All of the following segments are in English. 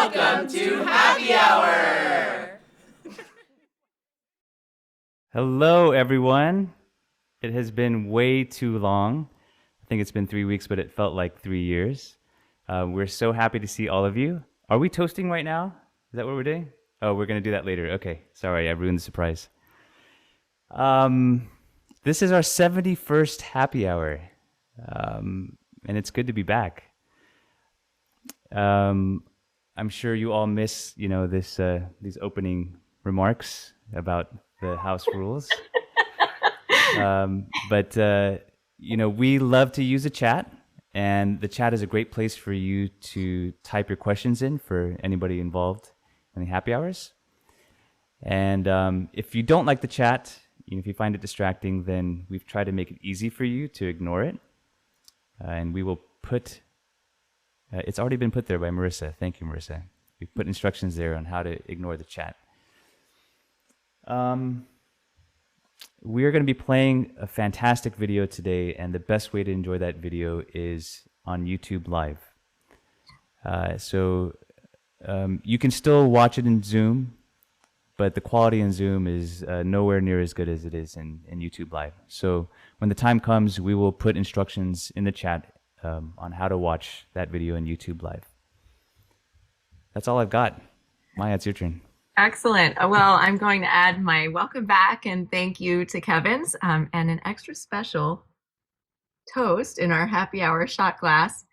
Welcome to Happy Hour! Hello, everyone. It has been way too long. I think it's been 3 weeks, but it felt like 3 years. We're so happy to see all of you. Are we toasting right now? Is that what we're doing? Oh, we're going to do that later. Okay, sorry, I ruined the surprise. This is our 71st Happy Hour, and it's good to be back. I'm sure you all miss, these opening remarks about the house rules. But we love to use the chat, and the chat is a great place for you to type your questions in for anybody involved in the happy hours. And if you don't like the chat, if you find it distracting, then we've tried to make it easy for you to ignore it. And we will put, it's already been put there by Marissa. Thank you, Marissa. We've put instructions there on how to ignore the chat. We're going to be playing a fantastic video today, and the best way to enjoy that video is on YouTube Live. So you can still watch it in Zoom, but the quality in Zoom is nowhere near as good as it is in YouTube Live. So when the time comes, we will put instructions in the chat on how to watch that video in YouTube Live. That's all I've got. Maya, it's your turn. Excellent. Well, I'm going to add my welcome back and thank you to Kevin's and an extra special toast in our happy hour shot glass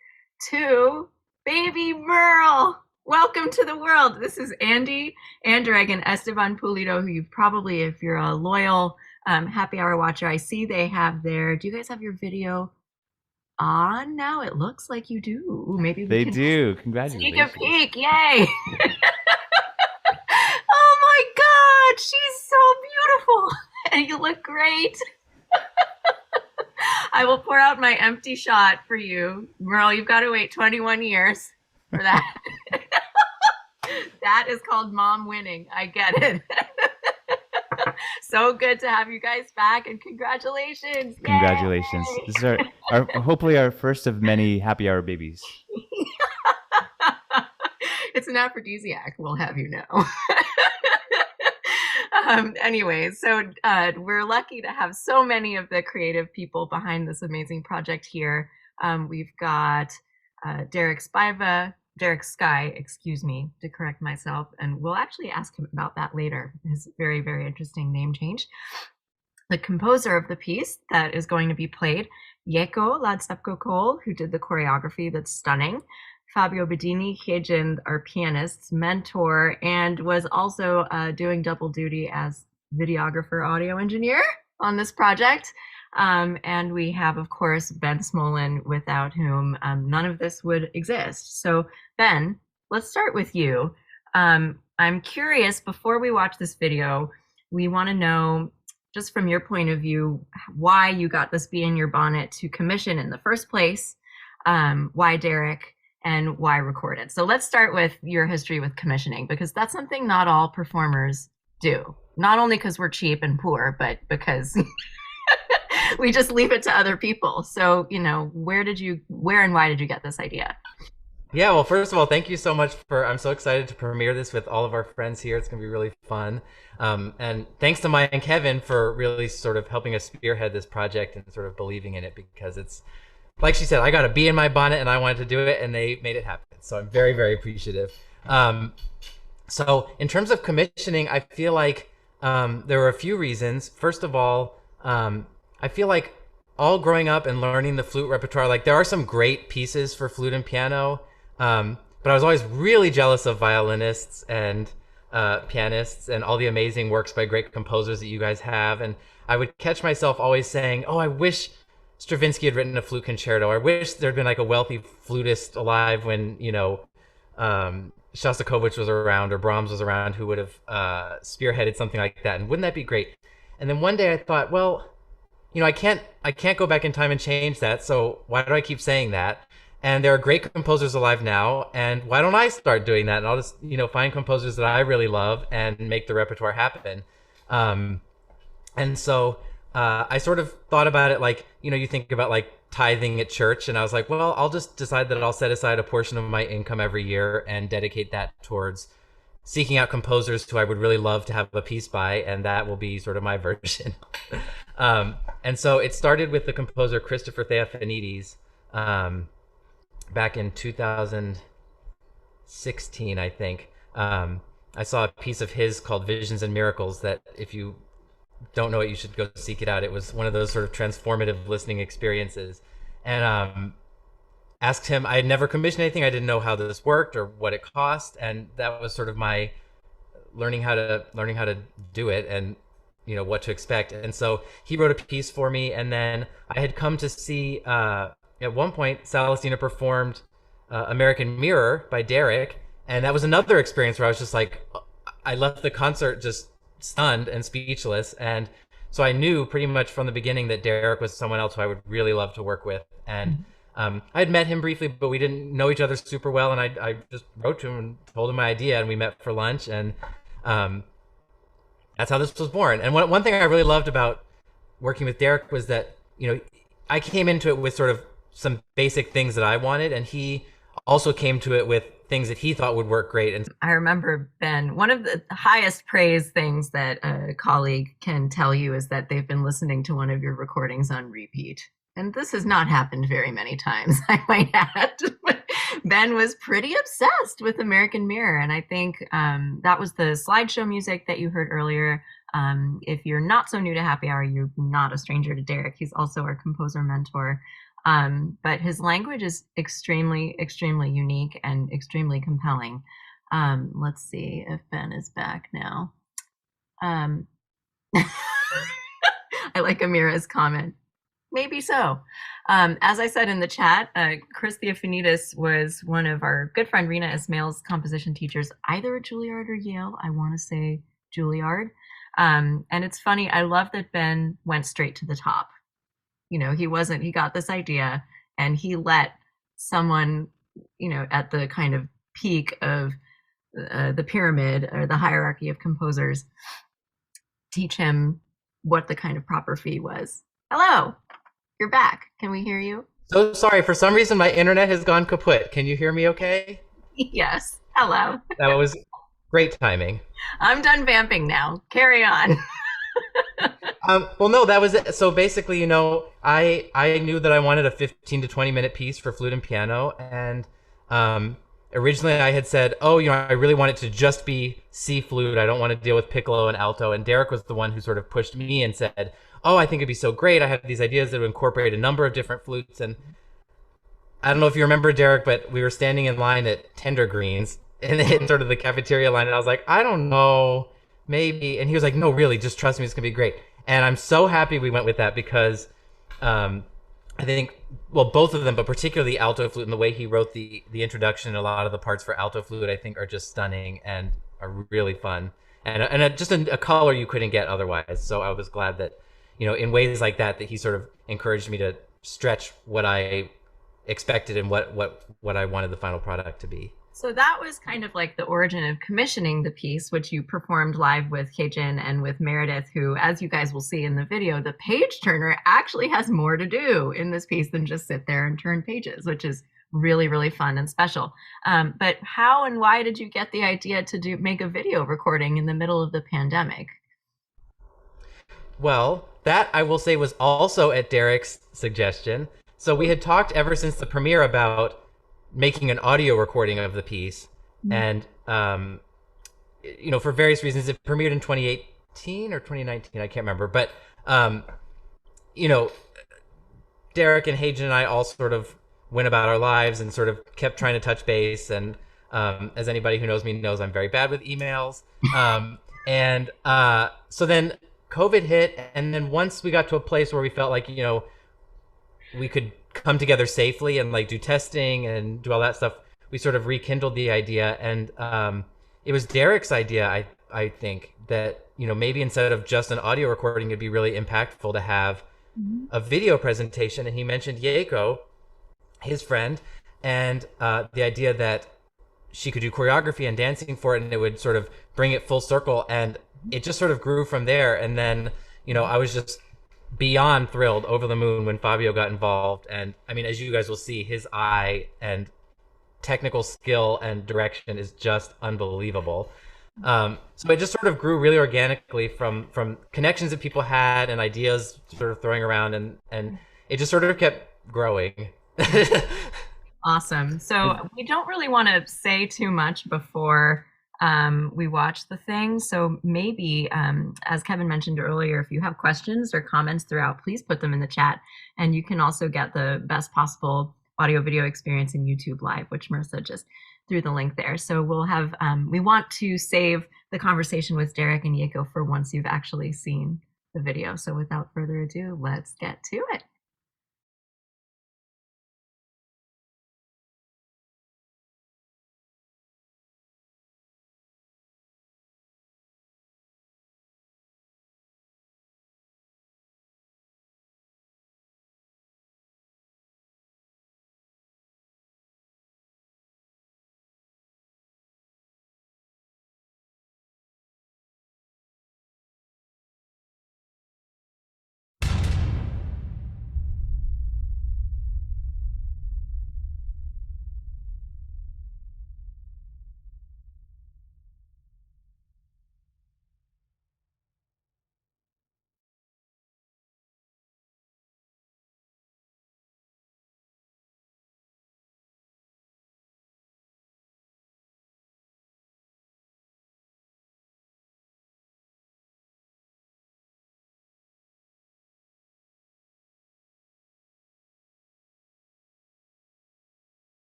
to baby Merle. Welcome to the world. This is Andy, Andrag, and Esteban Pulido, who you've probably, if you're a loyal happy hour watcher, I see they have their, do you guys have your video on now? It looks like you do. Maybe we They can do. Congratulations. sneak a peek. Yay. Oh my God, she's so beautiful and you look great. I will pour out my empty shot for you. Merle, you've got to wait 21 years for that. That is called mom winning. I get it. So good to have you guys back, and congratulations. Congratulations. Yay! This is our hopefully our first of many happy hour babies. It's an aphrodisiac, we'll have you know. Anyways, so we're lucky to have so many of the creative people behind this amazing project here. We've got Derrick Skye, excuse me, to correct myself, and we'll actually ask him about that later. His very, very interesting name change. The composer of the piece that is going to be played, Yeko Ladsepko-Cole, who did the choreography that's stunning. Fabio Bedini, Hejin, our pianist's mentor, and was also doing double duty as videographer, audio engineer on this project. And we have, of course, Ben Smolin, without whom none of this would exist. So, Ben, let's start with you. I'm curious, before we watch this video, we want to know, just from your point of view, why you got this bee in your bonnet to commission in the first place, why Derrick, and why record it. So let's start with your history with commissioning, because that's something not all performers do. Not only because we're cheap and poor, but because we just leave it to other people. So, where and why did you get this idea? Yeah, well, first of all, thank you so much I'm so excited to premiere this with all of our friends here. It's going to be really fun. And thanks to Maya and Kevin for really sort of helping us spearhead this project and sort of believing in it, because it's, like she said, I got a bee in my bonnet and I wanted to do it, and they made it happen. So I'm very, very appreciative. So in terms of commissioning, I feel like there were a few reasons. First of all, I feel like all growing up and learning the flute repertoire, like there are some great pieces for flute and piano, but I was always really jealous of violinists and pianists and all the amazing works by great composers that you guys have. And I would catch myself always saying, oh, I wish Stravinsky had written a flute concerto. I wish there'd been like a wealthy flutist alive when, Shostakovich was around or Brahms was around, who would have spearheaded something like that. And wouldn't that be great? And then one day I thought, well, I can't go back in time and change that. So why do I keep saying that? And there are great composers alive now. And why don't I start doing that? And I'll just, find composers that I really love and make the repertoire happen. And so I sort of thought about it like, you think about like tithing at church, and I was like, well, I'll just decide that I'll set aside a portion of my income every year and dedicate that towards seeking out composers who I would really love to have a piece by, and that will be sort of my version. And so it started with the composer Christopher Theophanides back in 2016, I think. I saw a piece of his called Visions and Miracles that, if you don't know it, you should go seek it out. It was one of those sort of transformative listening experiences. And asked him, I had never commissioned anything. I didn't know how this worked or what it cost. And that was sort of my learning how to do it and, what to expect. And so he wrote a piece for me. And then I had come to see, at one point, Salastina performed American Mirror by Derrick. And that was another experience where I was just like, I left the concert just stunned and speechless. And so I knew pretty much from the beginning that Derrick was someone else who I would really love to work with. And I had met him briefly, but we didn't know each other super well. And I just wrote to him and told him my idea, and we met for lunch. And that's how this was born. And one thing I really loved about working with Derrick was that, I came into it with sort of some basic things that I wanted, and he also came to it with things that he thought would work great. And I remember, Ben, one of the highest praise things that a colleague can tell you is that they've been listening to one of your recordings on repeat. And this has not happened very many times, I might add. But Ben was pretty obsessed with American Mirror. And I think that was the slideshow music that you heard earlier. If you're not so new to Happy Hour, you're not a stranger to Derrick. He's also our composer mentor. But his language is extremely, extremely unique and extremely compelling. Let's see if Ben is back now. I like Amira's comment. Maybe so. As I said in the chat, Chris Theophanides was one of our good friend Rena Ismail's composition teachers, either at Juilliard or Yale. I want to say Juilliard. And it's funny, I love that Ben went straight to the top. He got this idea and he let someone, at the kind of peak of the pyramid or the hierarchy of composers, teach him what the kind of proper fee was. Hello, you're back. Can we hear you? so sorry, for some reason my internet has gone kaput. Can you hear me okay? Yes. Hello. That was great timing. I'm done vamping now. Carry on. Well, no, that was it. So basically, I knew that I wanted a 15 to 20 minute piece for flute and piano. And originally I had said, I really want it to just be C flute. I don't want to deal with piccolo and alto. And Derrick was the one who sort of pushed me and said, I think it'd be so great. I have these ideas that would incorporate a number of different flutes. And I don't know if you remember, Derrick, but we were standing in line at Tender Greens in sort of the cafeteria line. And I was like, I don't know, maybe. And he was like, no, really, just trust me. It's going to be great. And I'm so happy we went with that because I think, both of them, but particularly alto flute, and the way he wrote the introduction, a lot of the parts for alto flute, I think are just stunning and are really fun. And just a color you couldn't get otherwise. So I was glad that, in ways like that he sort of encouraged me to stretch what I expected and what I wanted the final product to be. So that was kind of like the origin of commissioning the piece, which you performed live with Keijin and with Meredith, who, as you guys will see in the video, the page turner actually has more to do in this piece than just sit there and turn pages, which is really, really fun and special. But how and why did you get the idea to make a video recording in the middle of the pandemic? Well, that I will say was also at Derrick's suggestion. So we had talked ever since the premiere about making an audio recording of the piece. And, for various reasons, it premiered in 2018 or 2019, I can't remember. But, Derrick and Heijin and I all sort of went about our lives and sort of kept trying to touch base. And as anybody who knows me knows, I'm very bad with emails. So then COVID hit. And then once we got to a place where we felt like, we could come together safely and do testing and do all that stuff, we sort of rekindled the idea. And it was Derrick's idea, I think, that maybe instead of just an audio recording, it'd be really impactful to have a video presentation. And he mentioned LACO, his friend, and the idea that she could do choreography and dancing for it, and it would sort of bring it full circle. And it just sort of grew from there. And then I was just beyond thrilled, over the moon when Fabio got involved. And I mean, as you guys will see, his eye and technical skill and direction is just unbelievable. So it just sort of grew really organically from connections that people had and ideas sort of throwing around, and it just sort of kept growing. Awesome. So we don't really want to say too much before we watch the thing. So maybe, as Kevin mentioned earlier, if you have questions or comments throughout, please put them in the chat. And you can also get the best possible audio video experience in YouTube Live, which Marissa just threw the link there. So we'll have, we want to save the conversation with Derrick and Yeko for once you've actually seen the video. So without further ado, let's get to it.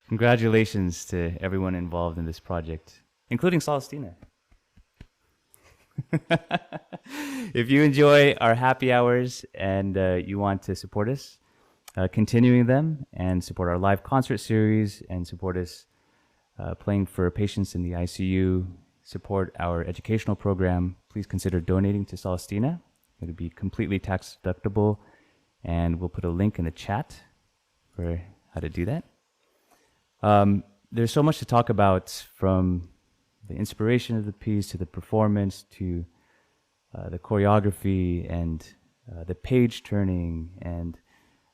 Congratulations to everyone involved in this project, including Salastina. If you enjoy our happy hours and you want to support us, continuing them and support our live concert series and support us playing for patients in the ICU, support our educational program, please consider donating to Salastina. It'll be completely tax deductible, and we'll put a link in the chat for how to do that. There's so much to talk about, from the inspiration of the piece to the performance to the choreography and the page turning and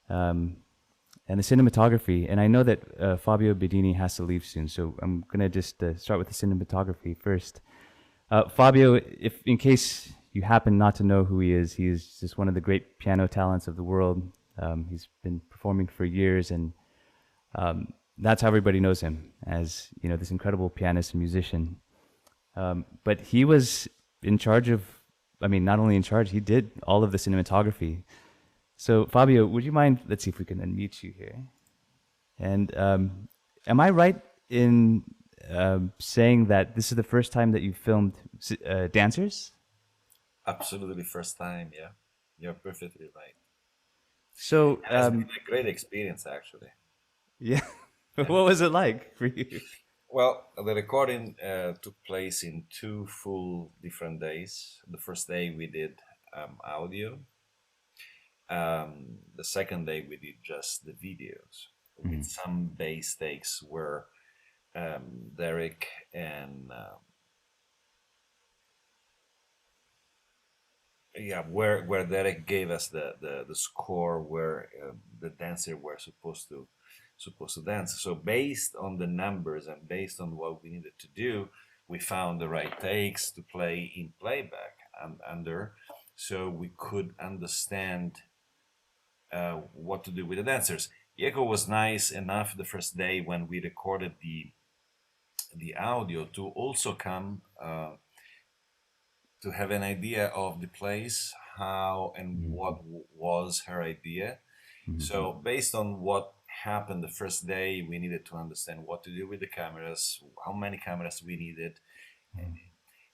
the cinematography. And I know that Fabio Bedini has to leave soon, so I'm gonna just start with the cinematography first. Fabio, if in case you happen not to know who he is just one of the great piano talents of the world. He's been performing for years, and that's how everybody knows him, as this incredible pianist and musician. But he was in charge of, not only in charge, he did all of the cinematography. So Fabio, would you mind, let's see if we can unmute you here. And am I right in saying that this is the first time that you filmed dancers? Absolutely first time, yeah. You're perfectly right. So it's been a great experience, actually. Yeah. What was it like for you? Well, the recording took place in 2 full different days. The first day we did audio. The second day we did just the videos with some bass takes where Derrick and where Derrick gave us the score where the dancer were supposed to dance. So based on the numbers and based on what we needed to do, we found the right takes to play in playback and under, so we could understand what to do with the dancers. LACO was nice enough the first day when we recorded the audio to also come to have an idea of the place, how and what was her idea. So based on what happened the first day, we needed to understand what to do with the cameras, how many cameras we needed.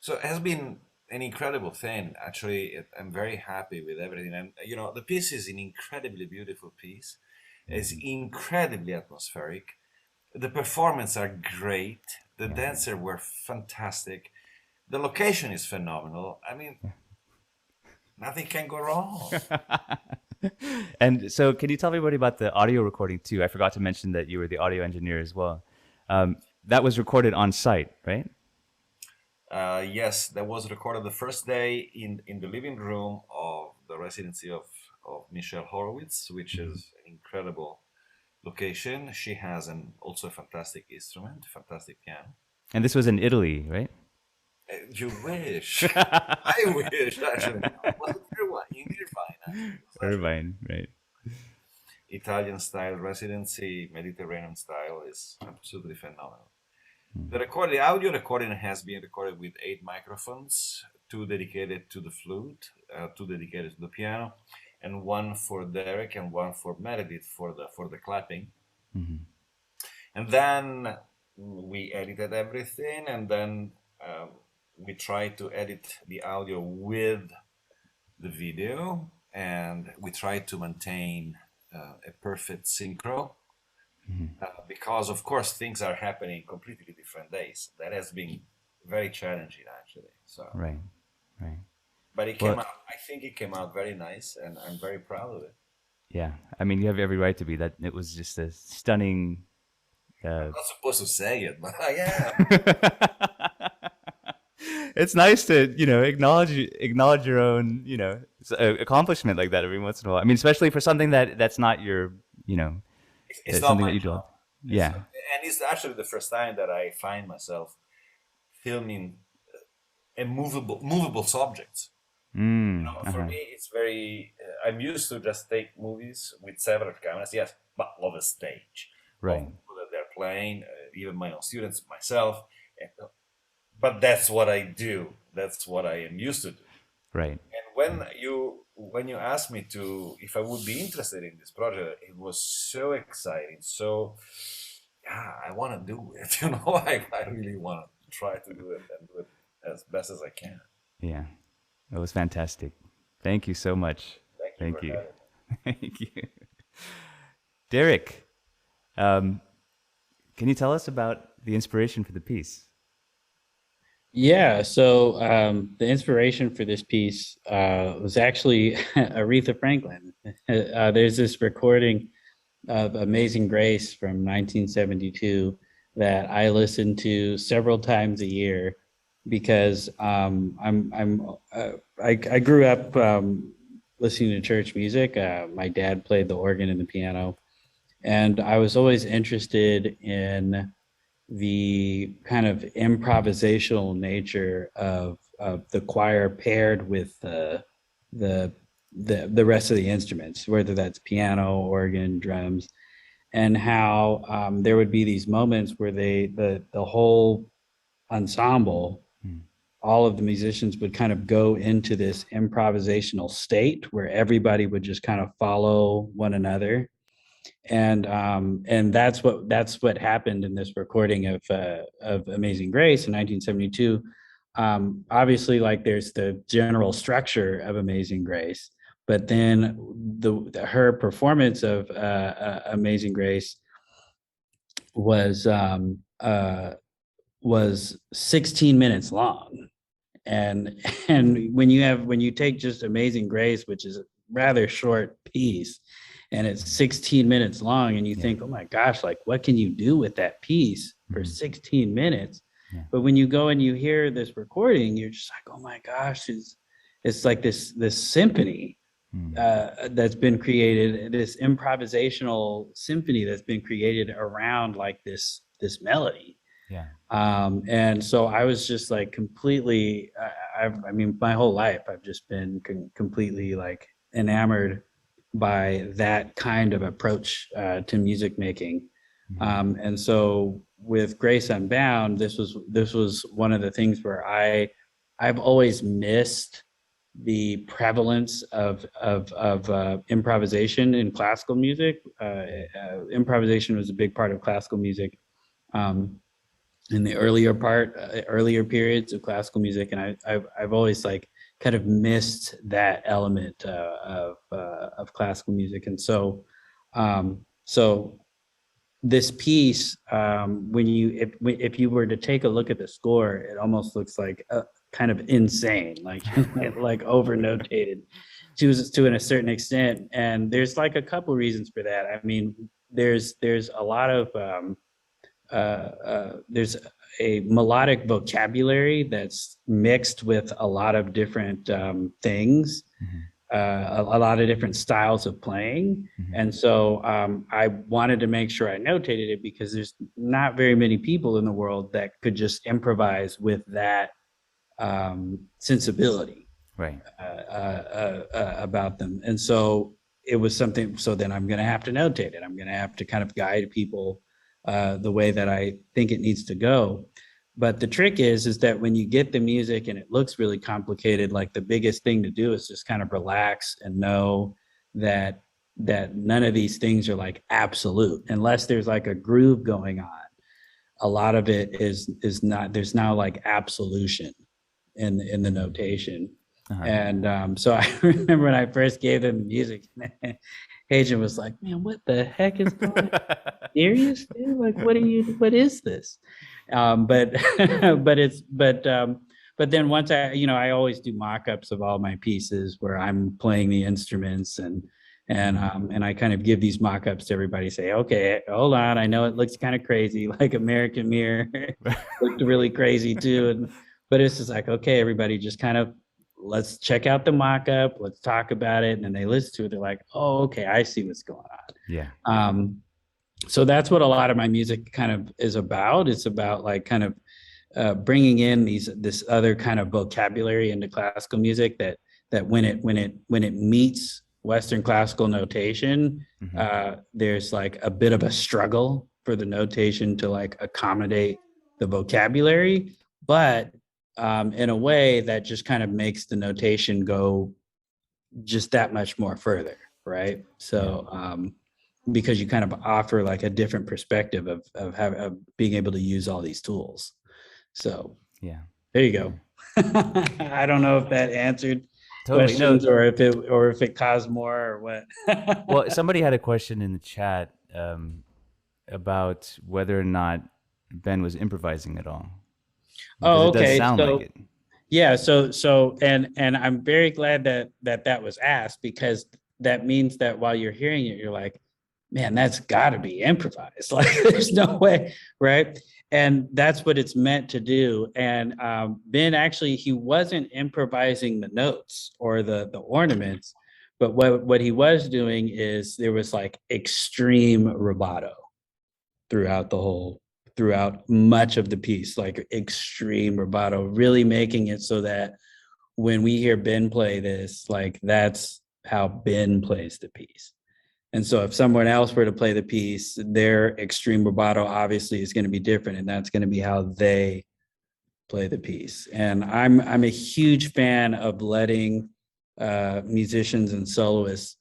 So it has been an incredible thing. Actually, I'm very happy with everything. And the piece is an incredibly beautiful piece. It's incredibly atmospheric. The performances are great. The dancers were fantastic. The location is phenomenal. Nothing can go wrong. And so can you tell everybody about the audio recording too? I forgot to mention that you were the audio engineer as well. That was recorded on site, right? Yes, that was recorded the first day in the living room of the residency of Michelle Horowitz, which is an incredible location. She has also a fantastic instrument, fantastic piano. And this was in Italy, right? You wish. I wish, actually. Was it Irvine? Irvine, right. Italian style residency, Mediterranean style, is absolutely phenomenal. The audio recording has been recorded with 8 microphones, 2 dedicated to the flute, 2 dedicated to the piano, and 1 for Derrick and 1 for Meredith for the clapping. And then we edited everything, and then we tried to edit the audio with the video, and we tried to maintain a perfect synchro. Because of course things are happening completely different days. That has been very challenging, actually. So right. But it came out. I think it came out very nice, and I'm very proud of it. Yeah, you have every right to be. That it was just a stunning. I'm not supposed to say it, but I am. It's nice to acknowledge your own accomplishment like that every once in a while. Especially for something that's not your It's not something my that you do. job. Yeah, and it's actually the first time that I find myself filming movable subjects. For me, it's very. I'm used to just take movies with several cameras, yes, but of a stage, right? Of people that they're playing, even my own students, myself. But that's what I do. That's what I am used to do. Right. And when you asked me if I would be interested in this project, it was so exciting. So I want to do it. I really want to try to do it and do it as best as I can. Yeah, it was fantastic. Thank you so much. Thank you. Thank you. Derrick, can you tell us about the inspiration for the piece? Yeah, so the inspiration for this piece was actually Aretha Franklin. There's this recording of Amazing Grace from 1972 that I listen to several times a year because I grew up listening to church music. My dad played the organ and the piano, and I was always interested in the kind of improvisational nature of the choir paired with the rest of the instruments, whether that's piano, organ, drums, and how there would be these moments where the whole ensemble, all of the musicians would kind of go into this improvisational state where everybody would just kind of follow one another. And that's what happened in this recording of Amazing Grace in 1972. Obviously, like there's the general structure of Amazing Grace, but then her performance of Amazing Grace was 16 minutes long, and when you take just Amazing Grace, which is a rather short piece, and it's 16 minutes long, and you think, oh my gosh, like what can you do with that piece for 16 minutes? Yeah. But when you go and you hear this recording, you're just like, oh my gosh, it's like this symphony that's been created, this improvisational symphony that's been created around like this melody. Yeah. And so I was just like completely, I mean, my whole life, I've just been completely like enamored by that kind of approach to music making. And so with Grace Unbound, this was one of the things where I've always missed the prevalence of improvisation in classical music. Improvisation was a big part of classical music in the earlier periods of classical music, and I've always like kind of missed that element of classical music. And so this piece, if you were to take a look at the score, it almost looks like kind of insane, like like over notated to a certain extent. And there's like a couple reasons for that. I mean, there's a lot of there's a melodic vocabulary that's mixed with a lot of different things, a lot of different styles of playing. And so I wanted to make sure I notated it because there's not very many people in the world that could just improvise with that sensibility about them. And so it was something, so then I'm going to have to notate it. I'm going to have to kind of guide people the way that I think it needs to go. But the trick is that when you get the music and it looks really complicated, like the biggest thing to do is just kind of relax and know that none of these things are like absolute, unless there's like a groove going on. A lot of it is not, there's now like absolution in the notation. And so I remember when I first gave them the music, Adrian was like, man, what the heck is going on? Serious, dude? Like, what is this? But then once I always do mock-ups of all my pieces where I'm playing the instruments and I kind of give these mock-ups to everybody, say, okay, hold on, I know it looks kind of crazy, like American Mirror looked really crazy too. But it's just like, okay, everybody just kind of, let's check out the mock-up, let's talk about it. And then they listen to it, they're like, oh, okay, I see what's going on. Yeah. So that's what a lot of my music kind of is about. It's about like kind of bringing in this other kind of vocabulary into classical music that when it meets Western classical notation, there's like a bit of a struggle for the notation to like accommodate the vocabulary, but in a way that just kind of makes the notation go just that much more further, right? So because you kind of offer like a different perspective of being able to use all these tools. So Yeah. there you go. I don't know if that answered Totally. questions No. or if it caused more or what. Well, somebody had a question in the chat about whether or not Ben was improvising at all. Because it does sound like it. Yeah, and I'm very glad that was asked, because that means that while you're hearing it, you're like, man, that's got to be improvised. Like, there's no way, right? And that's what it's meant to do. And Ben, actually, he wasn't improvising the notes or the ornaments, but what he was doing is there was like extreme rubato throughout much of the piece, like extreme rubato, really making it so that when we hear Ben play this, like that's how Ben plays the piece. And so if someone else were to play the piece, their extreme rubato obviously is going to be different, and that's going to be how they play the piece. And I'm a huge fan of letting musicians and soloists,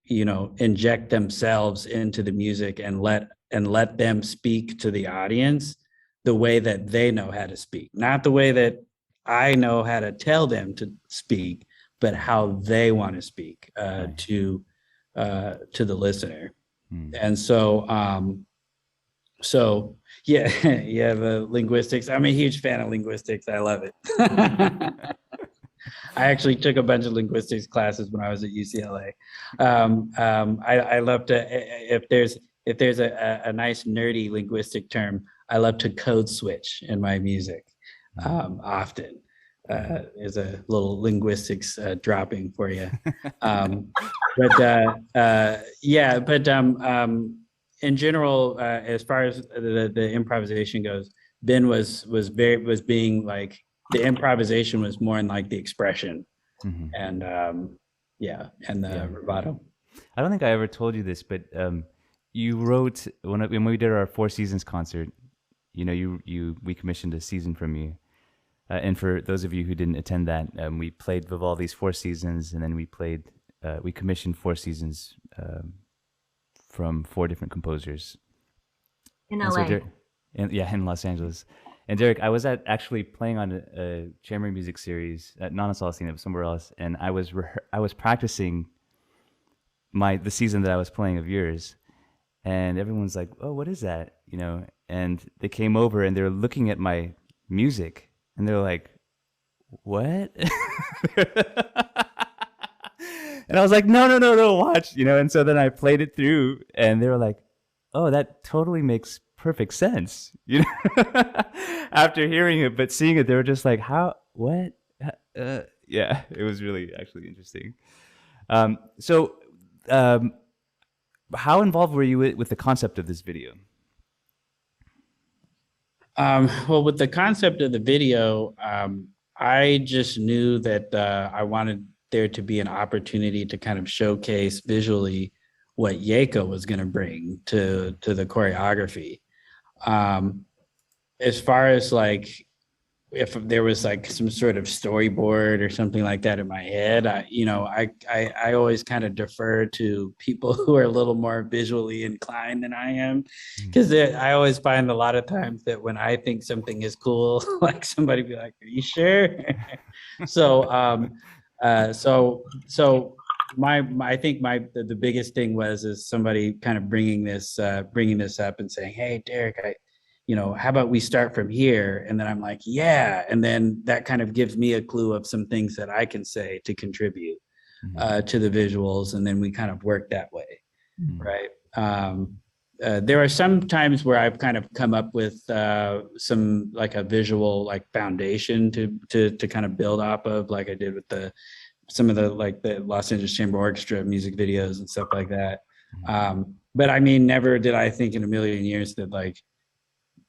inject themselves into the music and let them speak to the audience the way that they know how to speak, not the way that I know how to tell them to speak, but how they want to speak to the listener. And so yeah, the linguistics. I'm a huge fan of linguistics. I love it. I actually took a bunch of linguistics classes when I was at UCLA. I love to, if there's a nice nerdy linguistic term, I love to code switch in my music often. There's a little linguistics dropping for you. In general, as far as the improvisation goes, Ben was being like, the improvisation was more in like the expression, and and the rubato. I don't think I ever told you this, but you wrote when we did our Four Seasons concert. We commissioned a season from you, and for those of you who didn't attend that, we played Vivaldi's Four Seasons, and then we commissioned Four Seasons from 4 different composers in LA. In Los Angeles. And Derrick, I was actually playing on a chamber music series, not in Salastina, but somewhere else, and I was practicing the season that I was playing of yours, and everyone's like, "Oh, what is that?" And they came over and they're looking at my music, and they're like, "What?" And I was like, "No, watch," And so then I played it through, and they were like, "Oh, that totally makes perfect sense," after hearing it, but seeing it, they were just like, "How? What?" Yeah, it was really actually interesting. So, how involved were you with the concept of this video? Well, with the concept of the video, I just knew that I wanted there to be an opportunity to kind of showcase visually what LACO was going to bring to the choreography. As far as like, if there was like some sort of storyboard or something like that in my head, I always kind of defer to people who are a little more visually inclined than I am, because I always find a lot of times that when I think something is cool, like somebody be like, "Are you sure?" So I think the biggest thing is somebody kind of bringing this up and saying, "Hey, Derrick, how about we start from here?" And then I'm like, "Yeah," and then that kind of gives me a clue of some things that I can say to contribute to the visuals, and then we kind of work that way, right? There are some times where I've kind of come up with some like a visual like foundation to kind of build off of, like I did with some of the Los Angeles Chamber Orchestra music videos and stuff like that. But I mean, never did I think in a million years that like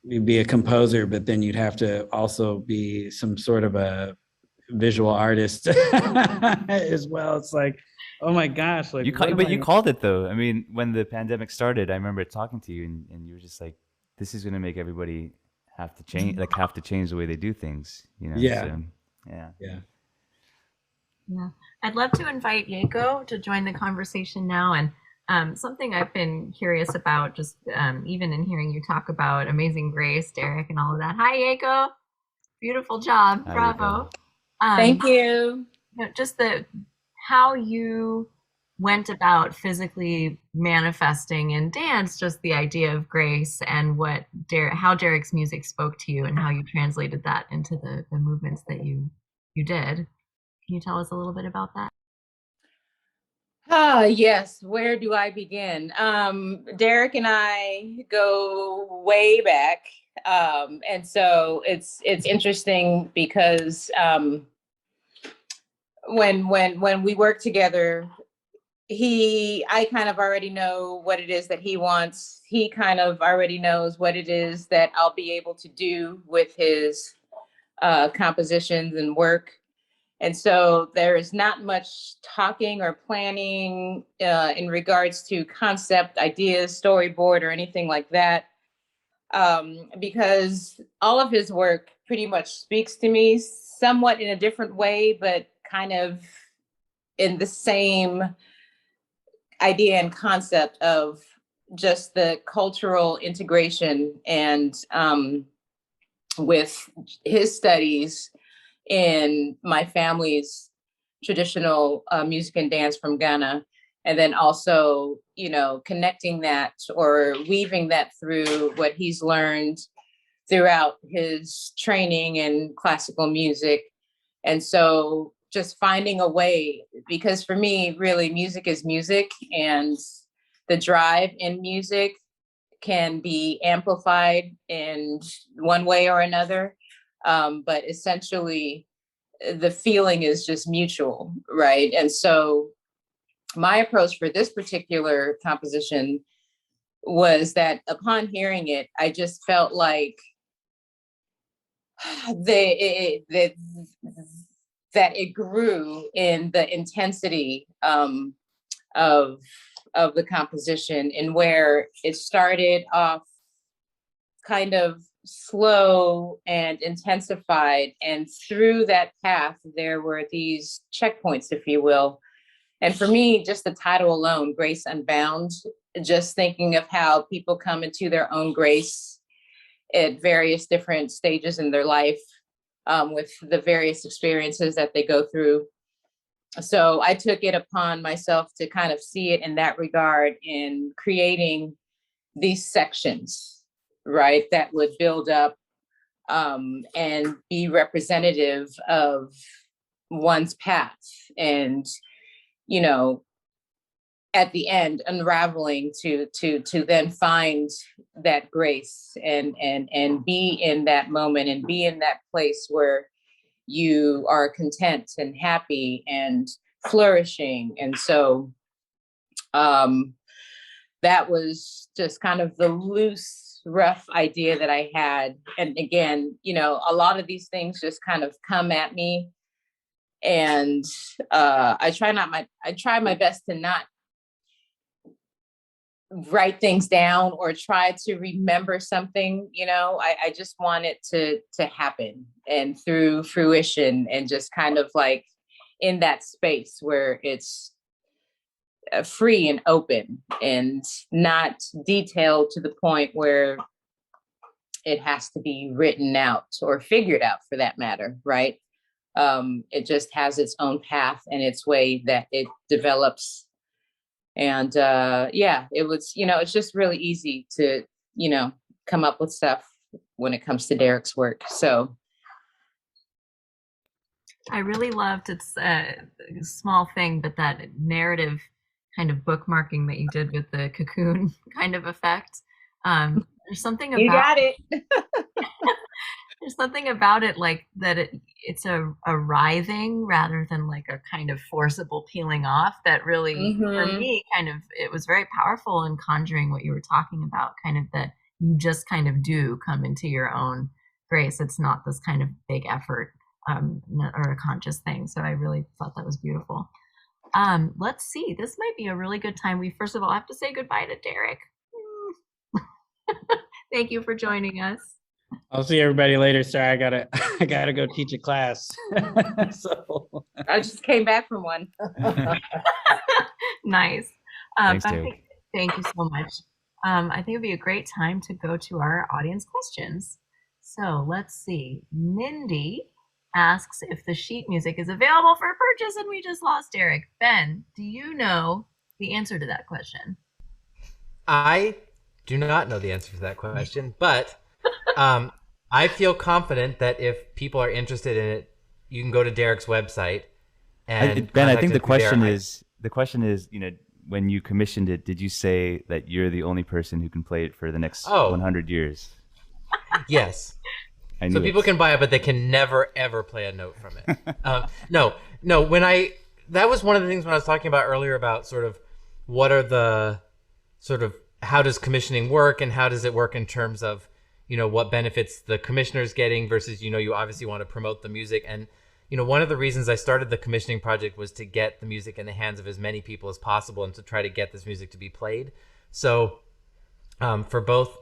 you'd be a composer, but then you'd have to also be some sort of a visual artist as well. It's like, oh my gosh. Like, you called it though. I mean, when the pandemic started, I remember talking to you and you were just like, this is going to make everybody have to change the way they do things, Yeah. So, Yeah. I'd love to invite LACO to join the conversation now. And Something I've been curious about, just even in hearing you talk about Amazing Grace, Derrick, and all of that. Hi, Yako. Beautiful job. Hi, Bravo. Thank you. Just how you went about physically manifesting in dance, just the idea of grace and how Derrick's music spoke to you and how you translated that into the movements that you did. Can you tell us a little bit about that? Yes. Where do I begin? Derrick and I go way back. And so it's interesting because when we work together, I kind of already know what it is that he wants. He kind of already knows what it is that I'll be able to do with his compositions and work. And so there is not much talking or planning in regards to concept, ideas, storyboard, or anything like that. Because all of his work pretty much speaks to me somewhat in a different way, but kind of in the same idea and concept of just the cultural integration and with his studies in my family's traditional music and dance from Ghana. And then also, connecting that or weaving that through what he's learned throughout his training in classical music. And so just finding a way, because for me, really, music is music, and the drive in music can be amplified in one way or another. But essentially, the feeling is just mutual, right? And so my approach for this particular composition was that upon hearing it, I just felt like that it grew in the intensity of the composition, and where it started off kind of slow and intensified, and through that path there were these checkpoints, if you will. And for me, just the title alone, Grace Unbound, just thinking of how people come into their own grace at various different stages in their life, with the various experiences that they go through. So I took it upon myself to kind of see it in that regard, in creating these sections, right, that would build up and be representative of one's path, and at the end unraveling to then find that grace and be in that moment and be in that place where you are content and happy and flourishing. And so that was just kind of the loose, rough idea that I had. And again, a lot of these things just kind of come at me, and I try my best to not write things down or try to remember something. I just want it to happen, and through fruition, and just kind of like in that space where it's free and open and not detailed to the point where it has to be written out or figured out, for that matter, right? It just has its own path and its way that it develops. And it was, it's just really easy to, come up with stuff when it comes to Derrick's work. So I really loved, it's a small thing, but that narrative kind of bookmarking that you did with the cocoon kind of effect. There's something about you got it. There's something about it, like that it's a writhing rather than like a kind of forcible peeling off, that really, for me, kind of, it was very powerful in conjuring what you were talking about, kind of that you just kind of do come into your own grace. It's not this kind of big effort or a conscious thing. So I really thought that was beautiful. Let's see, this might be a really good time. We first of all have to say goodbye to Derrick. Thank you for joining us. I'll see everybody later. Sorry, I gotta go teach a class. So I just came back from one. Nice. Thanks, But Derrick. thank you so much. I think it'd be a great time to go to our audience questions. So let's see. Mindy asks if the sheet music is available for purchase, and we just lost Derrick. Ben, do you know the answer to that question? I do not know the answer to that question, but I feel confident that if people are interested in it, you can go to Derrick's website and Ben, I contact think him through there. the question is, when you commissioned it, did you say that you're the only person who can play it for the next 100 years? Yes. I So knew people it. can buy it, but they can never ever play a note from it. No. That was one of the things when I was talking about earlier about sort of what are the sort of how does commissioning work and how does it work in terms of what benefits the commissioner's getting versus you obviously want to promote the music. And one of the reasons I started the commissioning project was to get the music in the hands of as many people as possible and to try to get this music to be played. So for both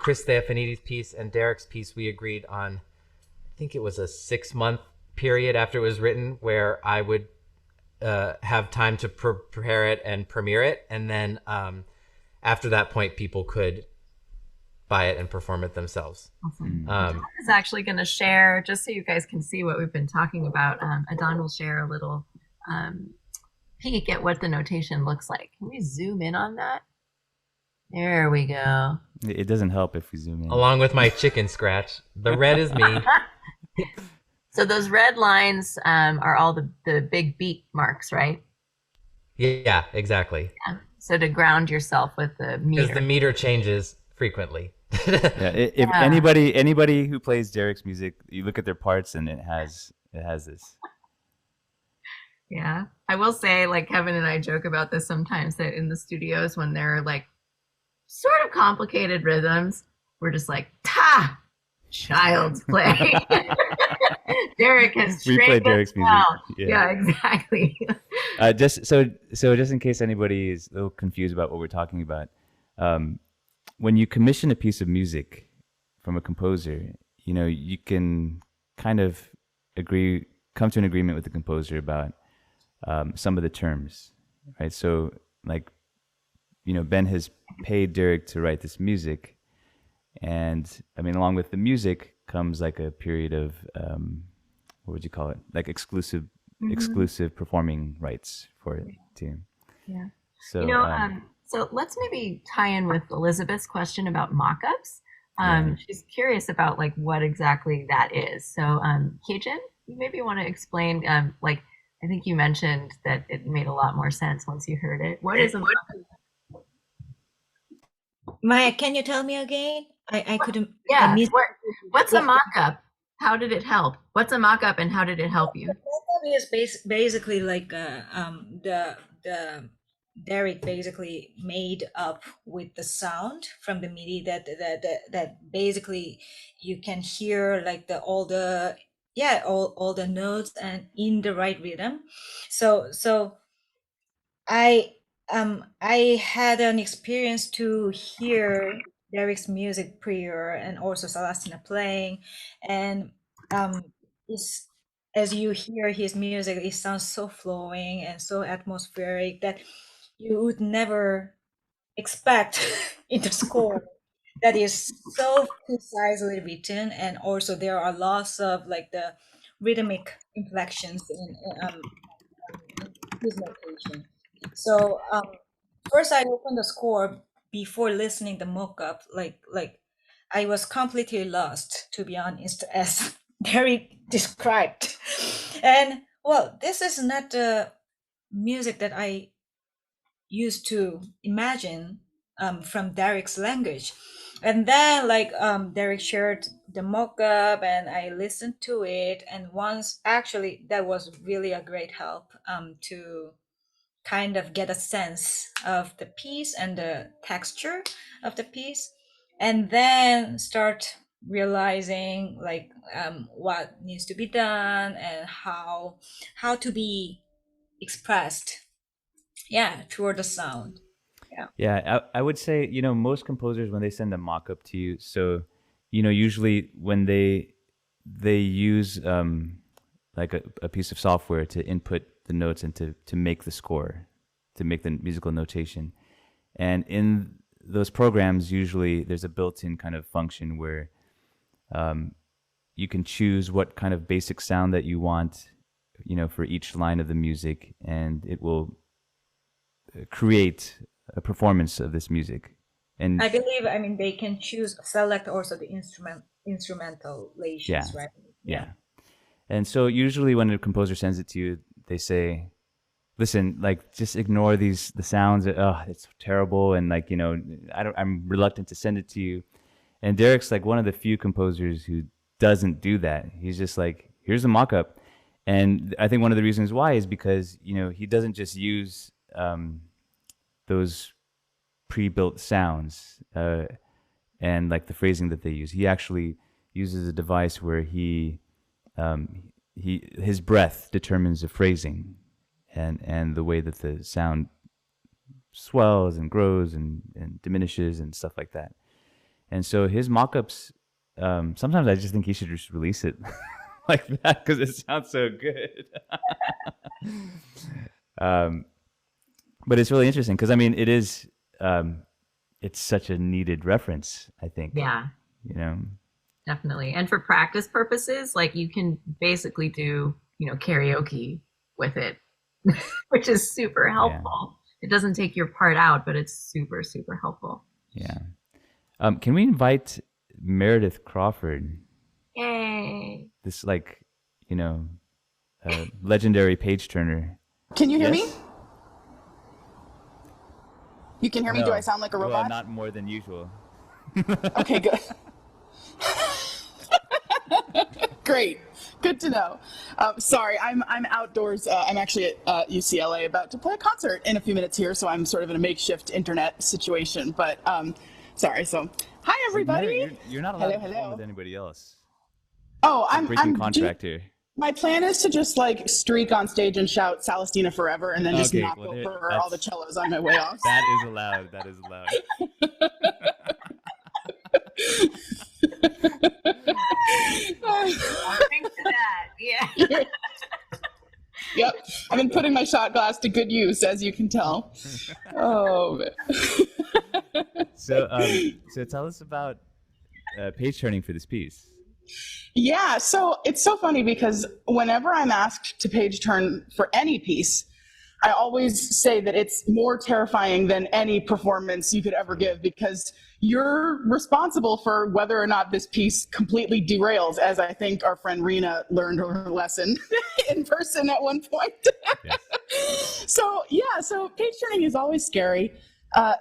Chris Theophanides' piece and Derrick's piece, we agreed on, I think it was a 6-month period after it was written where I would have time to prepare it and premiere it. And then after that point, people could buy it and perform it themselves. Awesome. Adon is actually going to share, just so you guys can see what we've been talking about, Adon will share a little peek at what the notation looks like. Can we zoom in on that? There we go. It doesn't help if we zoom in. Along with my chicken scratch. The red is me. So those red lines are all the big beat marks, right? Yeah, exactly. Yeah. So to ground yourself with the meter. Because the meter changes frequently. If anybody who plays Derrick's music, you look at their parts and it has this. Yeah. I will say, like Kevin and I joke about this sometimes, that in the studios when they're like sort of complicated rhythms, we're just like, ta! Child's play. Derrick has We play Derrick's music. Yeah, exactly. Just in case anybody is a little confused about what we're talking about, when you commission a piece of music from a composer, you can kind of come to an agreement with the composer about some of the terms, right? So, like, Ben has paid Derrick to write this music, and I mean, along with the music comes like a period of what would you call it? Like exclusive performing rights for it too. Yeah. So so let's maybe tie in with Elizabeth's question about mock-ups. She's curious about like what exactly that is. So Heijin, you maybe want to explain, like, I think you mentioned that it made a lot more sense once you heard it. What is a mock-up? Maya, can you tell me again? I couldn't. Yeah. What's a mock-up? How did it help? What's a mock-up and how did it help you? The mock-up is basically like the Derrick basically made up with the sound from the MIDI that basically you can hear like all the notes and in the right rhythm. So I had an experience to hear Derrick's music prior and also Salastina playing, and as you hear his music, it sounds so flowing and so atmospheric that you would never expect in the score. That is so precisely written, and also there are lots of like the rhythmic inflections in his notation. So first I opened the score before listening the mock-up, like I was completely lost, to be honest, as Derrick described. And well, this is not the music that I used to imagine from Derrick's language. And then like Derrick shared the mock-up and I listened to it, and once actually that was really a great help to kind of get a sense of the piece and the texture of the piece, and then start realizing like what needs to be done and how to be expressed toward the sound. Yeah, I would say, most composers, when they send a mock-up to you, so, usually when they use like a piece of software to input the notes and to make the score, to make the musical notation. And in those programs, usually there's a built-in kind of function where you can choose what kind of basic sound that you want, for each line of the music, and it will create a performance of this music. And I believe, they can select also the instrumentalations, yeah, right? yeah. And so usually when a composer sends it to you, they say, listen, just ignore the sounds. It's terrible. And I'm reluctant to send it to you. And Derrick's one of the few composers who doesn't do that. He's just here's the mock-up. And I think one of the reasons why is because, he doesn't just use those pre-built sounds and the phrasing that they use. He actually uses a device where his breath determines the phrasing and the way that the sound swells and grows and diminishes and stuff like that. And so his mock-ups, sometimes I just think he should just release it like that because it sounds so good. But it's really interesting because it is it's such a needed reference, I think. Yeah. Definitely. And for practice purposes, you can basically do, karaoke with it, which is super helpful. Yeah. It doesn't take your part out, but it's super, super helpful. Yeah. Can we invite Meredith Crawford? Yay. This legendary page turner. Can you hear me? You can hear me? Do I sound like a robot? Well, not more than usual. Okay, good. Great. Good to know. Sorry, I'm outdoors. I'm actually at UCLA about to play a concert in a few minutes here, so I'm sort of in a makeshift internet situation. But sorry. So, hi everybody. You're not allowed to perform with anybody else. Oh, I'm breaking contract here. My plan is to just streak on stage and shout Salastina forever, and then just knock over all the cellos on my way off. That is allowed. That is allowed. Thanks to that. Yeah. Yep. I've been putting my shot glass to good use, as you can tell. Oh. So tell us about page turning for this piece. Yeah, so it's so funny because whenever I'm asked to page turn for any piece, I always say that it's more terrifying than any performance you could ever give because you're responsible for whether or not this piece completely derails, as I think our friend Rena learned her lesson in person at one point. Yes. So page turning is always scary.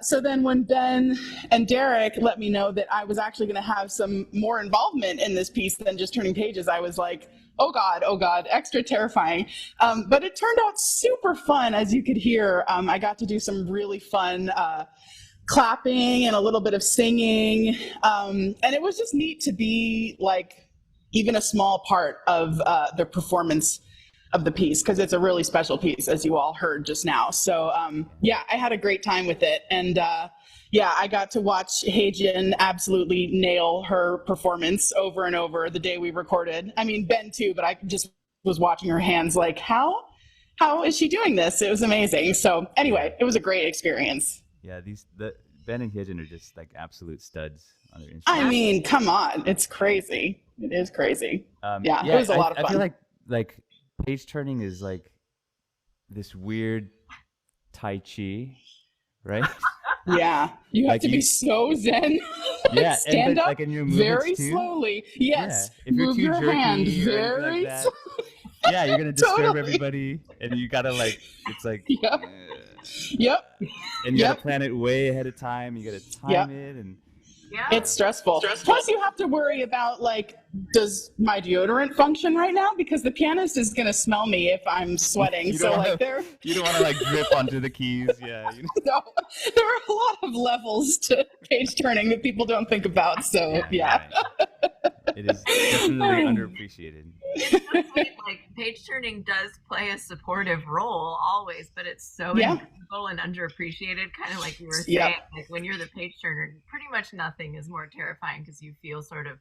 So then when Ben and Derrick let me know that I was actually going to have some more involvement in this piece than just turning pages, I was like, oh God, extra terrifying. But it turned out super fun, as you could hear. I got to do some really fun clapping and a little bit of singing. And it was just neat to be even a small part of the performance of the piece, because it's a really special piece, as you all heard just now. So I had a great time with it. And I got to watch Heijin absolutely nail her performance over and over the day we recorded. I mean, Ben too, but I just was watching her hands how is she doing this? It was amazing. So anyway, it was a great experience. Yeah, Ben and Heijin are just absolute studs on their instruments. I mean, come on, it's crazy. It is crazy. It was a lot of fun. I feel like page turning is this weird Tai Chi, right? Yeah, you have to be so zen. Yeah, stand up and your very too. Slowly. Yes, yeah. If move you're too your jerky hand or very that, slowly. Yeah, you're gonna disturb Totally. everybody, and you gotta Yep. Yep. And you gotta plan it way ahead of time. You gotta time it, and it's stressful. Plus, you have to worry about does my deodorant function right now? Because the pianist is gonna smell me if I'm sweating. You don't want to drip onto the keys. Yeah. No, there are a lot of levels to page turning that people don't think about. So yeah. It is definitely underappreciated. It's so sweet. Page turning does play a supportive role always, but it's so invisible and underappreciated. Kind of like you were saying, when you're the page turner, pretty much nothing is more terrifying because you feel sort of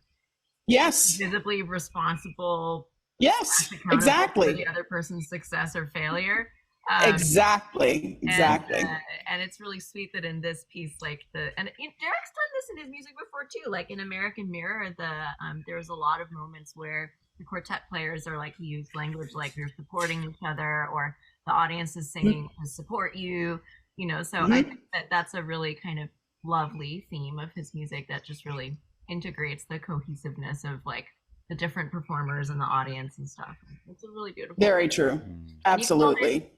visibly responsible. Yes, exactly. For the other person's success or failure. Exactly. And it's really sweet that in this piece, like Derek's done this in his music before too. Like in American Mirror, there's a lot of moments where the quartet players are like, he used language like you're supporting each other, or the audience is singing to support you. You know, so I think that's a really kind of lovely theme of his music that just really integrates the cohesiveness of like the different performers and the audience and stuff. It's a really beautiful. Very true. Absolutely.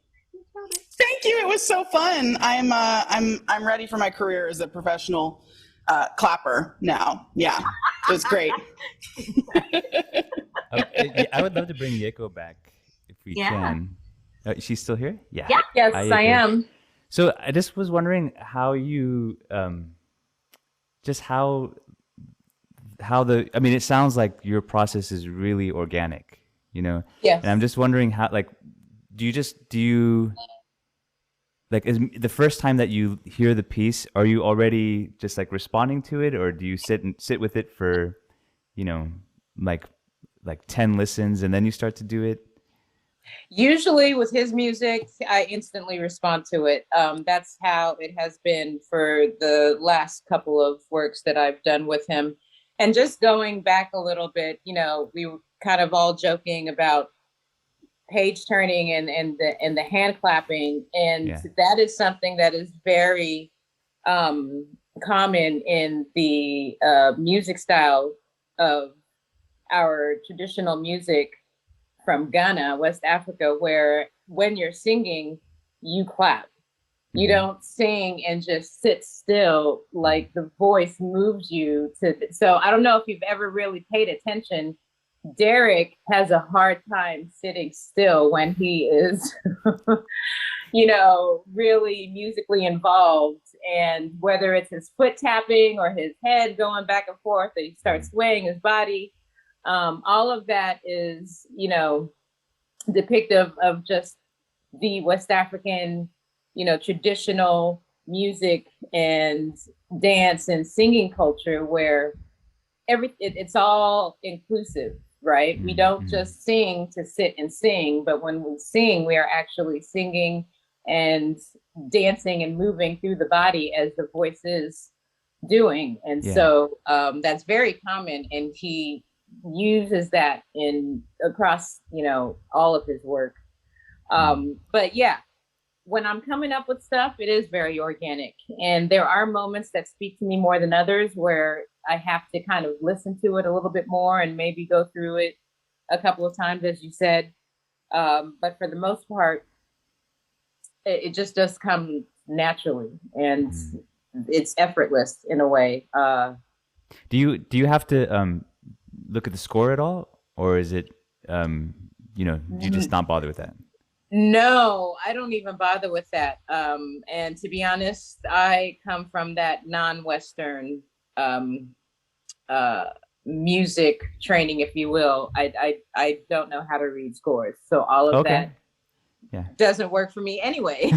Thank you. It was so fun. I'm ready for my career as a professional clapper now. Yeah, it was great. I would love to bring Yeko back if we can. She's still here? Yeah. Yes, I am. So I just was wondering how you, just how I mean, it sounds like your process is really organic, you know? Yes. And I'm just wondering how, like, like, is the first time that you hear the piece, are you already just like responding to it, or do you sit with it for, you know, like 10 listens and then you start to do it? Usually with his music, I instantly respond to it. That's how it has been for the last couple of works that I've done with him. And just going back a little bit, you know, we were kind of all joking about page turning and the hand clapping, and that is something that is very common in the music style of our traditional music from Ghana, West Africa, where when you're singing, you clap. You don't sing and just sit still, like the voice moves you to. So I don't know if you've ever really paid attention. Derrick has a hard time sitting still when he is, you know, really musically involved. And whether it's his foot tapping or his head going back and forth, or he starts swaying his body, all of that is, you know, depictive of just the West African, you know, traditional music and dance and singing culture, where it's all inclusive, right? We don't just sing to sit and sing, but when we sing, we are actually singing and dancing and moving through the body as the voice is doing. And so that's very common, and he uses that across, you know, all of his work. But yeah, when I'm coming up with stuff, it is very organic. And there are moments that speak to me more than others where I have to kind of listen to it a little bit more and maybe go through it a couple of times, as you said. But for the most part, it just does come naturally, and it's effortless in a way. Do you have to look at the score at all, or is it you know, do you just not bother with that? No, I don't even bother with that. And to be honest, I come from that non-Western music training, if you will. I don't know how to read scores, so all of that doesn't work for me anyway.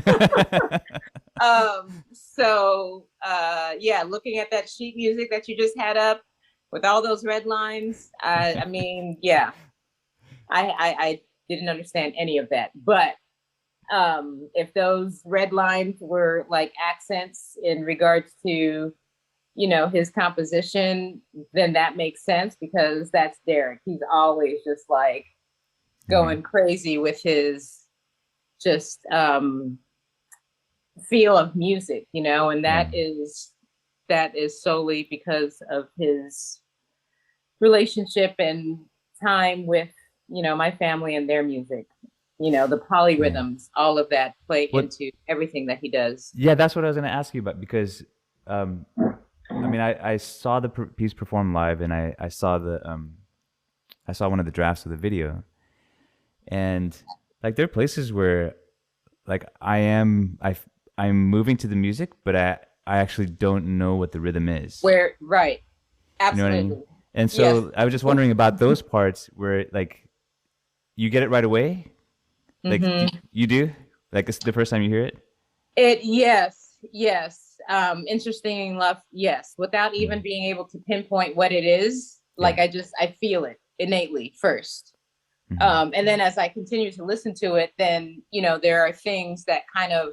Looking at that sheet music that you just had up with all those red lines, I mean, I didn't understand any of that. But if those red lines were like accents in regards to, you know, his composition, then that makes sense, because that's Derrick. He's always just like going crazy with his just feel of music, you know, and that is solely because of his relationship and time with, you know, my family and their music. You know, the polyrhythms, all of that play into everything that he does. Yeah, that's what I was going to ask you about, because I mean, I saw the piece performed live, and I saw I saw one of the drafts of the video, and like there are places where like I'm moving to the music, but I actually don't know what the rhythm is. Right. Absolutely. You know what I mean? And so I was just wondering about those parts where like you get it right away. Like you do? Like it's the first time you hear it? Yes. Interesting enough, yes. Without even being able to pinpoint what it is, like I feel it innately first. And then as I continue to listen to it, then, you know, there are things that kind of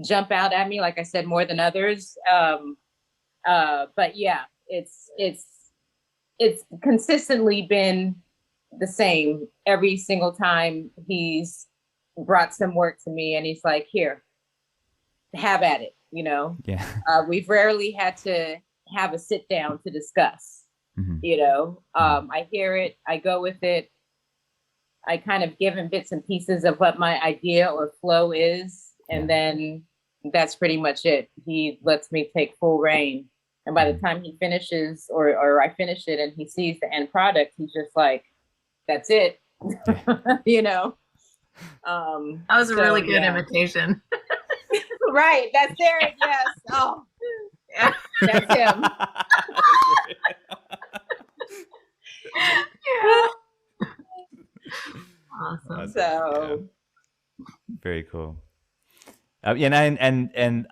jump out at me, like I said, more than others. But yeah, it's consistently been the same every single time he's brought some work to me, and he's like, here, have at it, you know. Yeah. We've rarely had to have a sit down to discuss, you know. I hear it, I go with it, I kind of give him bits and pieces of what my idea or flow is, and then that's pretty much it. He lets me take full reign. And by the time he finishes or I finish it and he sees the end product, he's just like, that's it. You know? That was a really good imitation. Right. That's Derrick. Yes. Oh, yeah. That's him. Yeah. Awesome. So very cool. And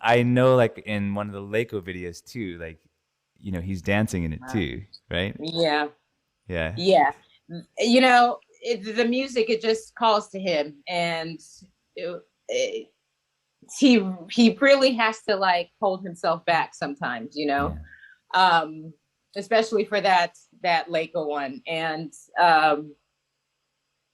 I know, like, in one of the LACO videos too, like, you know, he's dancing in it too, right? Yeah. Yeah. Yeah. You know, the music, it just calls to him, and he really has to, like, hold himself back sometimes, you know. Especially for that LACO one. And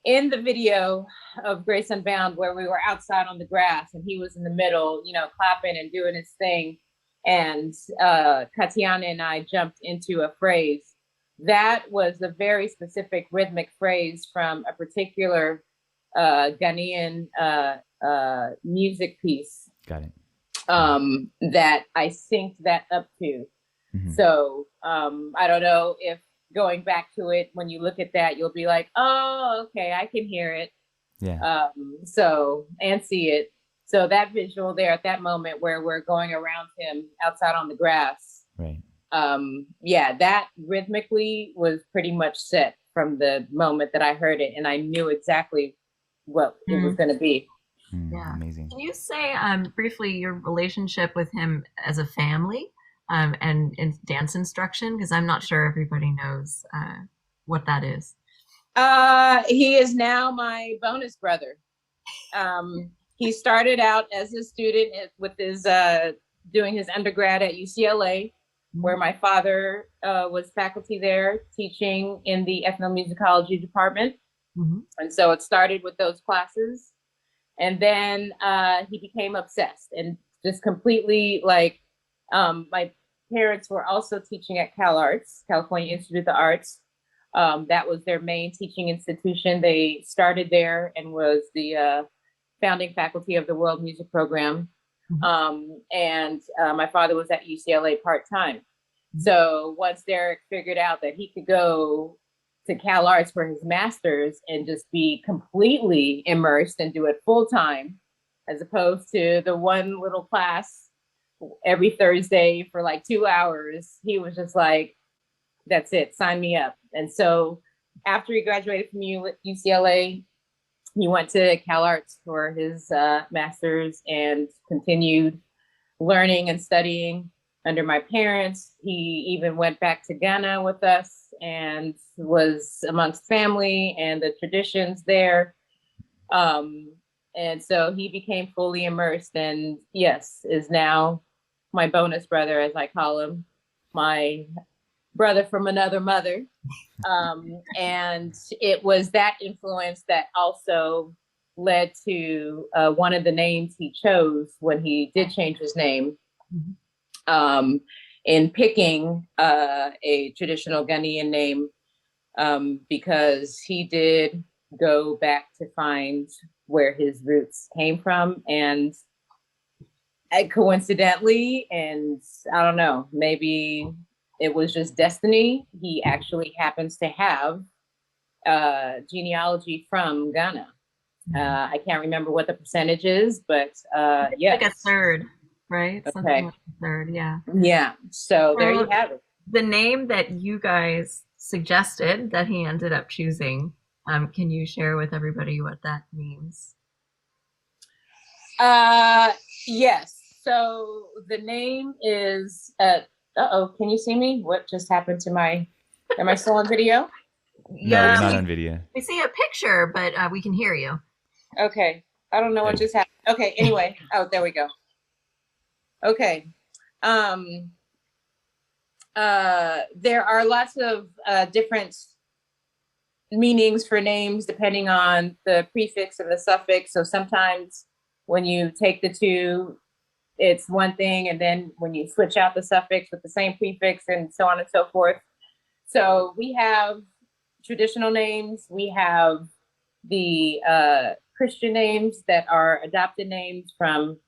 in the video of Grace Unbound, where we were outside on the grass and he was in the middle, you know, clapping and doing his thing, and Katiana and I jumped into a phrase that was a very specific rhythmic phrase from a particular Ghanaian music piece. Got it. That I synced that up to. So I don't know if going back to it, when you look at that, you'll be like, oh, okay, I can hear it. Yeah. So, and see it. So that visual there at that moment where we're going around him outside on the grass. Right. Yeah, that rhythmically was pretty much set from the moment that I heard it, and I knew exactly what it was going to be. Yeah. Amazing. Can you say briefly your relationship with him as a family? And in dance instruction, because I'm not sure everybody knows what that is. He is now my bonus brother. He started out as a student with his doing his undergrad at UCLA, where my father was faculty there teaching in the ethnomusicology department. And so it started with those classes. And then he became obsessed and just completely, like, my parents were also teaching at CalArts, California Institute of the Arts. That was their main teaching institution. They started there and was the founding faculty of the World Music Program. And my father was at UCLA part-time. So once Derrick figured out that he could go to CalArts for his master's and just be completely immersed and do it full-time, as opposed to the one little class every Thursday for like 2 hours, he was just like, that's it, sign me up. And so after he graduated from UCLA, he went to CalArts for his master's and continued learning and studying under my parents. He even went back to Ghana with us and was amongst family and the traditions there. And so he became fully immersed, and yes, is now my bonus brother, as I call him, my brother from another mother. And it was that influence that also led to one of the names he chose when he did change his name, in picking a traditional Ghanaian name, because he did go back to find where his roots came from. And coincidentally, and I don't know, maybe it was just destiny, he actually happens to have genealogy from Ghana. I can't remember what the percentage is, but yeah, like a third, right? Okay. Something like a third, yeah. Yeah. So there you have it. The name that you guys suggested that he ended up choosing, can you share with everybody what that means? Yes. So the name is, uh-oh, can you see me? What just happened to am I still on video? No, you're Yeah, not on video. we see a picture, but we can hear you. Okay. I don't know what just happened. Okay. Anyway. Oh, there we go. Okay. There are lots of different meanings for names depending on the prefix and the suffix. So sometimes when you take the two, it's one thing, and then when you switch out the suffix with the same prefix and so on and so forth. So we have traditional names, we have the Christian names that are adopted names from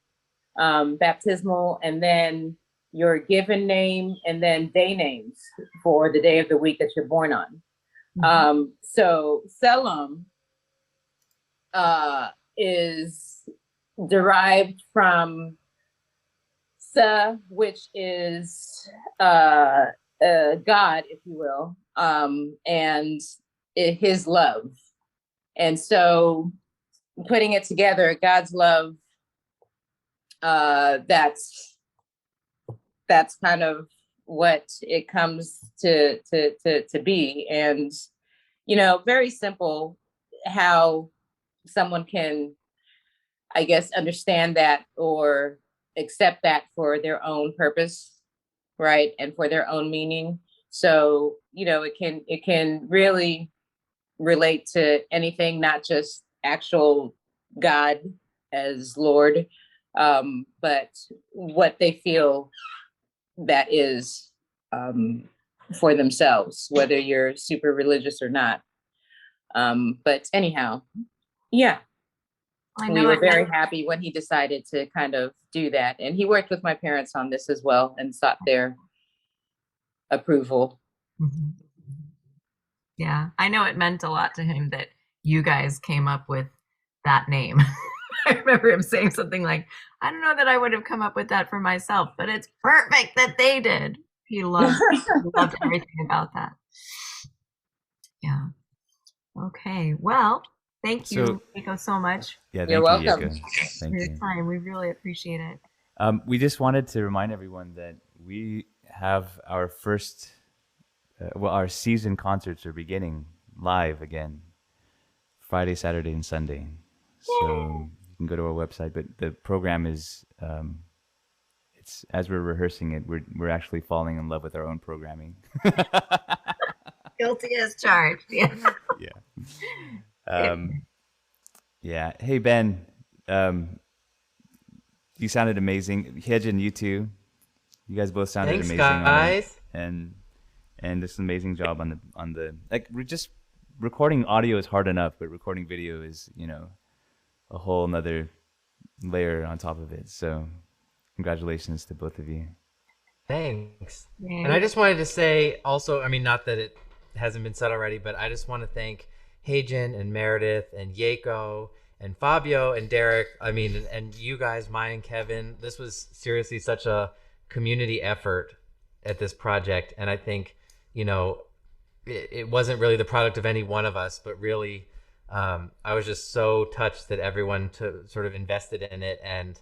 baptismal, and then your given name, and then day names for the day of the week that you're born on. So Selim is derived from Sa, which is God, if you will, and his love. And so putting it together, God's love, that's kind of what it comes to be. And, you know, very simple how someone can, I guess, understand that or accept that for their own purpose, right? And for their own meaning. So, you know, it can really relate to anything, not just actual God as Lord, but what they feel that is for themselves, whether you're super religious or not. But anyhow, yeah. We were very happy when he decided to kind of do that. And he worked with my parents on this as well and sought their approval. Yeah, I know it meant a lot to him that you guys came up with that name. I remember him saying something like, I don't know that I would have come up with that for myself, but it's perfect that they did. He loved everything about that. Yeah. Okay. Well, thank you, Yeko, so much. Yeah, You're welcome. Thank you. Time. We really appreciate it. We just wanted to remind everyone that we have our first, our season concerts are beginning live again, Friday, Saturday, and Sunday. So you can go to our website, but the program is, it's as we're rehearsing it, we're actually falling in love with our own programming. Guilty as charged. Yeah. Yeah. Hey, Ben, you sounded amazing. Hedgen, you too. You guys both sounded Thanks, amazing. guys. And this amazing job on the like, we're just recording audio is hard enough, but recording video is, you know, a whole nother layer on top of it. So congratulations to both of you. Thanks. And I just wanted to say also, I mean, not that it hasn't been said already, but I just want to thank Hedgen and Meredith and Yeko and Fabio and Derrick. I mean, and you guys, Maya and Kevin. This was seriously such a community effort at this project. And I think, you know, it wasn't really the product of any one of us, but really, I was just so touched that everyone sort of invested in it and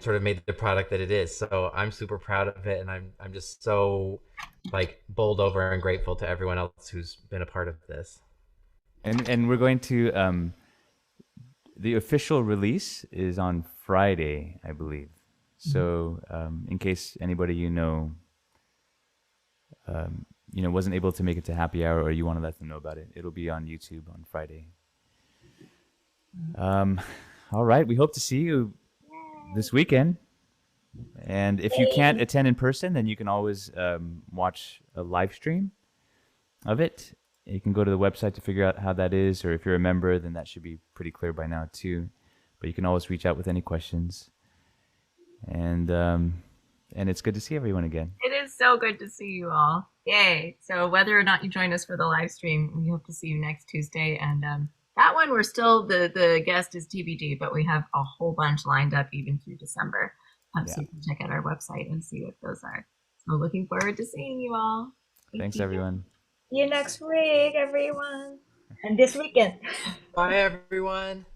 sort of made the product that it is. So I'm super proud of it, and I'm just so like bowled over and grateful to everyone else who's been a part of this. And we're going to the official release is on Friday, I believe. So in case anybody wasn't able to make it to happy hour, or you want to let them know about it, it'll be on YouTube on Friday. All right, we hope to see you this weekend. And if you can't attend in person, then you can always watch a live stream of it. You can go to the website to figure out how that is, or if you're a member, then that should be pretty clear by now too. But you can always reach out with any questions. And it's good to see everyone again. It is so good to see you all. Yay. So whether or not you join us for the live stream, we hope to see you next Tuesday. And that one, we're still, the guest is TBD, but we have a whole bunch lined up even through December. So you can check out our website and see what those are. So looking forward to seeing you all. Thanks, everyone. See you next week, everyone. And this weekend. Bye, everyone.